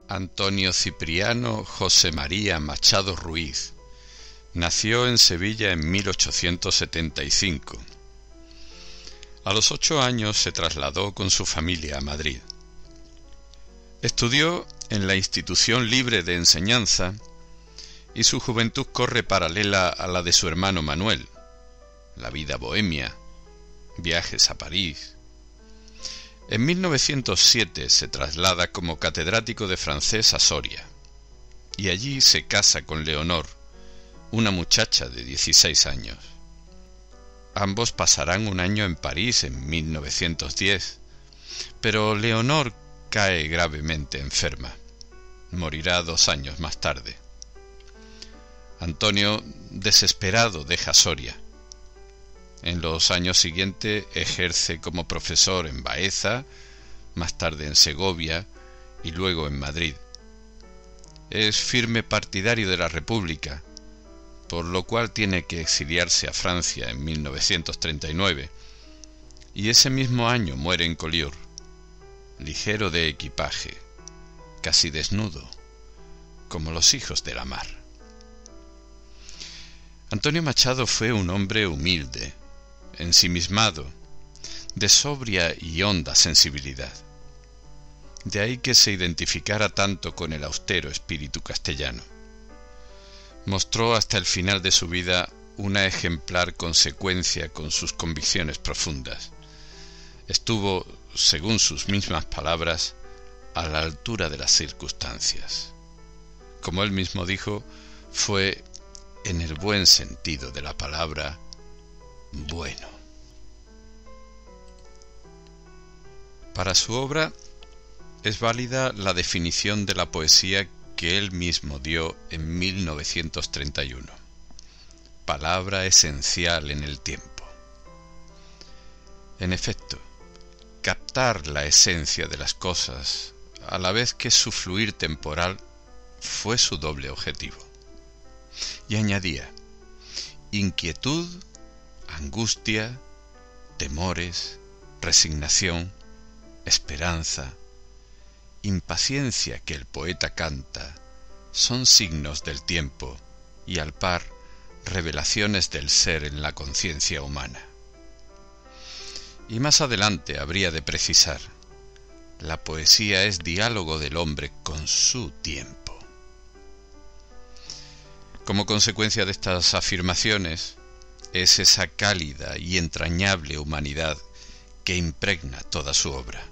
Antonio Cipriano José María Machado Ruiz nació en Sevilla en 1875. A los 8 años se trasladó con su familia a Madrid. Estudió en la Institución Libre de Enseñanza y su juventud corre paralela a la de su hermano Manuel. La vida bohemia, viajes a París. En 1907 se traslada como catedrático de francés a Soria y allí se casa con Leonor, una muchacha de 16 años. Ambos pasarán un año en París en 1910, pero Leonor cae gravemente enferma. Morirá 2 años más tarde. Antonio, desesperado, deja Soria. En los años siguientes ejerce como profesor en Baeza, más tarde en Segovia y luego en Madrid. Es firme partidario de la República, por lo cual tiene que exiliarse a Francia en 1939, y ese mismo año muere en Collioure, ligero de equipaje, casi desnudo, como los hijos de la mar. Antonio Machado fue un hombre humilde, ensimismado, de sobria y honda sensibilidad. De ahí que se identificara tanto con el austero espíritu castellano. Mostró hasta el final de su vida una ejemplar consecuencia con sus convicciones profundas. Estuvo, según sus mismas palabras, a la altura de las circunstancias. Como él mismo dijo, fue, en el buen sentido de la palabra, bueno. Para su obra es válida la definición de la poesía que él mismo dio en 1931. Palabra esencial en el tiempo. En efecto, captar la esencia de las cosas, a la vez que su fluir temporal, fue su doble objetivo. Y añadía: inquietud, angustia, temores, resignación, esperanza, impaciencia que el poeta canta, son signos del tiempo y al par revelaciones del ser en la conciencia humana. Y más adelante habría de precisar: la poesía es diálogo del hombre con su tiempo. Como consecuencia de estas afirmaciones, es esa cálida y entrañable humanidad que impregna toda su obra.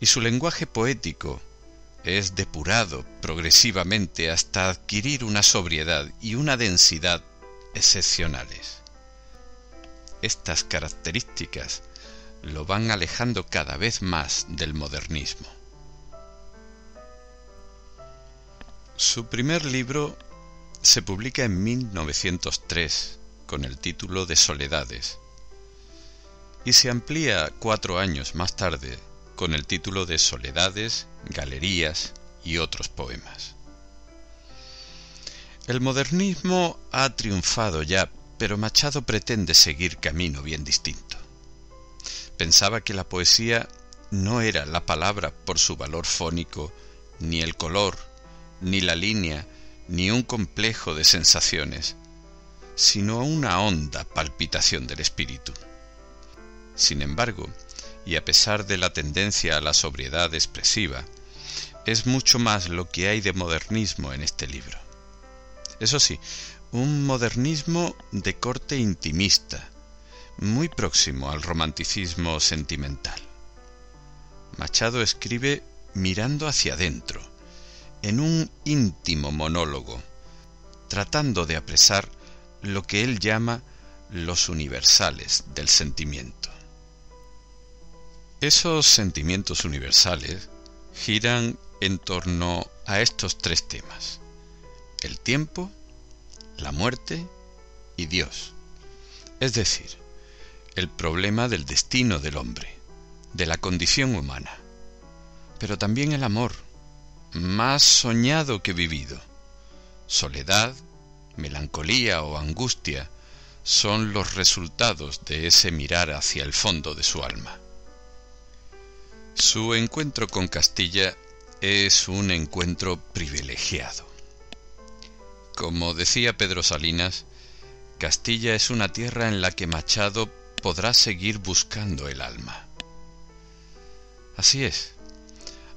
Y su lenguaje poético es depurado progresivamente hasta adquirir una sobriedad y una densidad excepcionales. Estas características lo van alejando cada vez más del modernismo. Su primer libro se publica en 1903 con el título de Soledades y se amplía 4 años más tarde con el título de Soledades, Galerías y otros poemas. El modernismo ha triunfado ya, pero Machado pretende seguir camino bien distinto. Pensaba que la poesía no era la palabra por su valor fónico, ni el color, ni la línea, ni un complejo de sensaciones, sino una honda palpitación del espíritu. Sin embargo, y a pesar de la tendencia a la sobriedad expresiva, es mucho más lo que hay de modernismo en este libro. Eso sí, un modernismo de corte intimista, muy próximo al romanticismo sentimental. Machado escribe mirando hacia adentro, en un íntimo monólogo, tratando de apresar lo que él llama los universales del sentimiento. Esos sentimientos universales giran en torno a estos 3 temas: el tiempo, la muerte y Dios, es decir, el problema del destino del hombre, de la condición humana, pero también el amor, más soñado que vivido. Soledad, melancolía o angustia son los resultados de ese mirar hacia el fondo de su alma. Su encuentro con Castilla es un encuentro privilegiado. Como decía Pedro Salinas, Castilla es una tierra en la que Machado podrá seguir buscando el alma. Así es.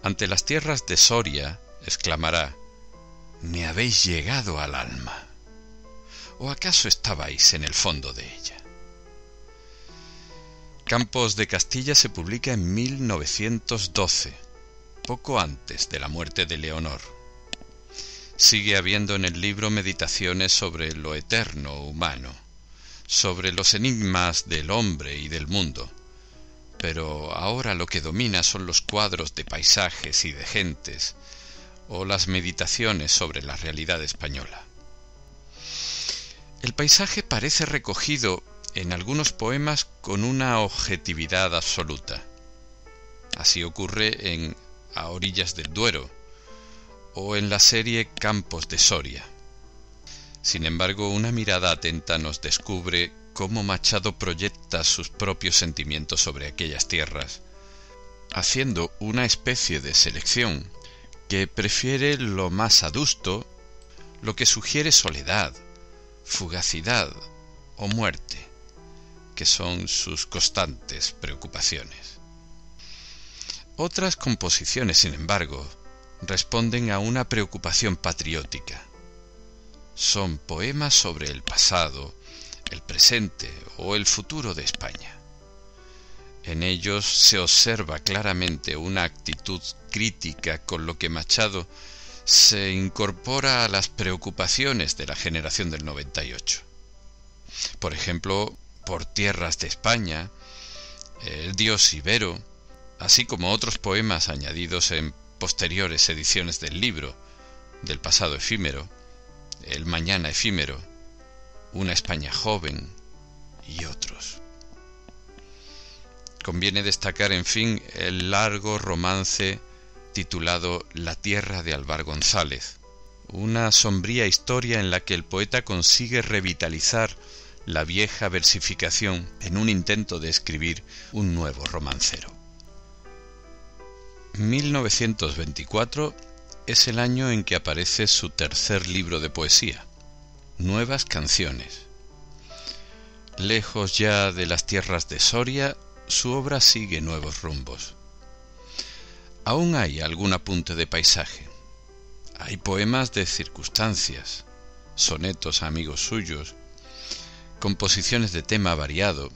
Ante las tierras de Soria, exclamará: «Me habéis llegado al alma». ¿O acaso estabais en el fondo de ella? Campos de Castilla se publica en 1912, poco antes de la muerte de Leonor. Sigue habiendo en el libro meditaciones sobre lo eterno humano, sobre los enigmas del hombre y del mundo, pero ahora lo que domina son los cuadros de paisajes y de gentes, o las meditaciones sobre la realidad española. El paisaje parece recogido en algunos poemas con una objetividad absoluta. Así ocurre en A orillas del Duero o en la serie Campos de Soria. Sin embargo, una mirada atenta nos descubre cómo Machado proyecta sus propios sentimientos sobre aquellas tierras, haciendo una especie de selección que prefiere lo más adusto, lo que sugiere soledad, fugacidad o muerte, que son sus constantes preocupaciones. Otras composiciones, sin embargo, responden a una preocupación patriótica. Son poemas sobre el pasado, el presente o el futuro de España. En ellos se observa claramente una actitud crítica con lo que Machado se incorpora a las preocupaciones de la generación del 98. Por ejemplo, Por tierras de España, El dios Ibero, así como otros poemas añadidos en posteriores ediciones del libro, Del pasado efímero, El mañana efímero, Una España joven y otros. Conviene destacar, en fin, el largo romance titulado La tierra de Álvar González, una sombría historia en la que el poeta consigue revitalizar la vieja versificación en un intento de escribir un nuevo romancero. 1924 es el año en que aparece su tercer libro de poesía, Nuevas canciones. Lejos ya de las tierras de Soria, su obra sigue nuevos rumbos. Aún hay algún apunte de paisaje. Hay poemas de circunstancias, sonetos a amigos suyos, composiciones de tema variado,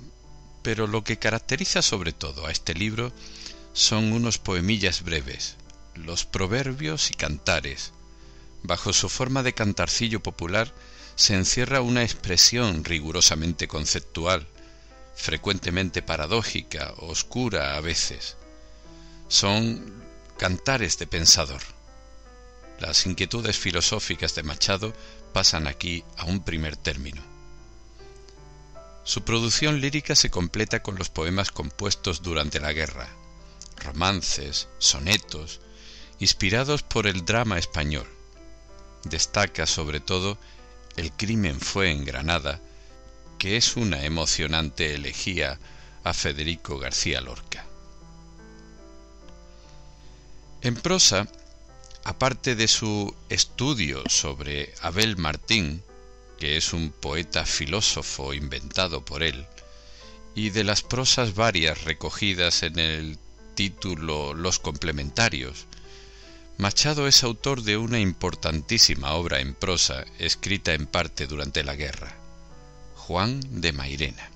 pero lo que caracteriza sobre todo a este libro son unos poemillas breves, los proverbios y cantares. Bajo su forma de cantarcillo popular se encierra una expresión rigurosamente conceptual, frecuentemente paradójica, oscura a veces. Son cantares de pensador. Las inquietudes filosóficas de Machado pasan aquí a un primer término. Su producción lírica se completa con los poemas compuestos durante la guerra, romances, sonetos, inspirados por el drama español. Destaca sobre todo El crimen fue en Granada, que es una emocionante elegía a Federico García Lorca. En prosa, aparte de su estudio sobre Abel Martín, que es un poeta filósofo inventado por él, y de las prosas varias recogidas en el título Los Complementarios, Machado es autor de una importantísima obra en prosa escrita en parte durante la guerra, Juan de Mairena.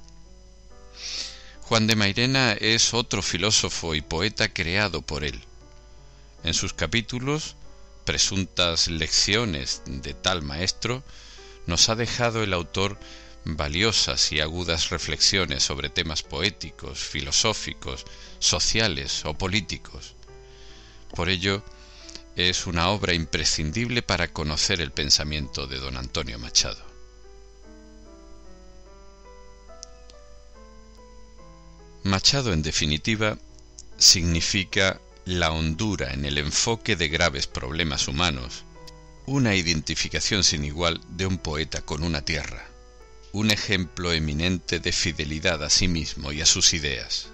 Juan de Mairena es otro filósofo y poeta creado por él. En sus capítulos, presuntas lecciones de tal maestro, nos ha dejado el autor valiosas y agudas reflexiones sobre temas poéticos, filosóficos, sociales o políticos. Por ello, es una obra imprescindible para conocer el pensamiento de don Antonio Machado. Machado, en definitiva, significa la hondura en el enfoque de graves problemas humanos, una identificación sin igual de un poeta con una tierra, un ejemplo eminente de fidelidad a sí mismo y a sus ideas.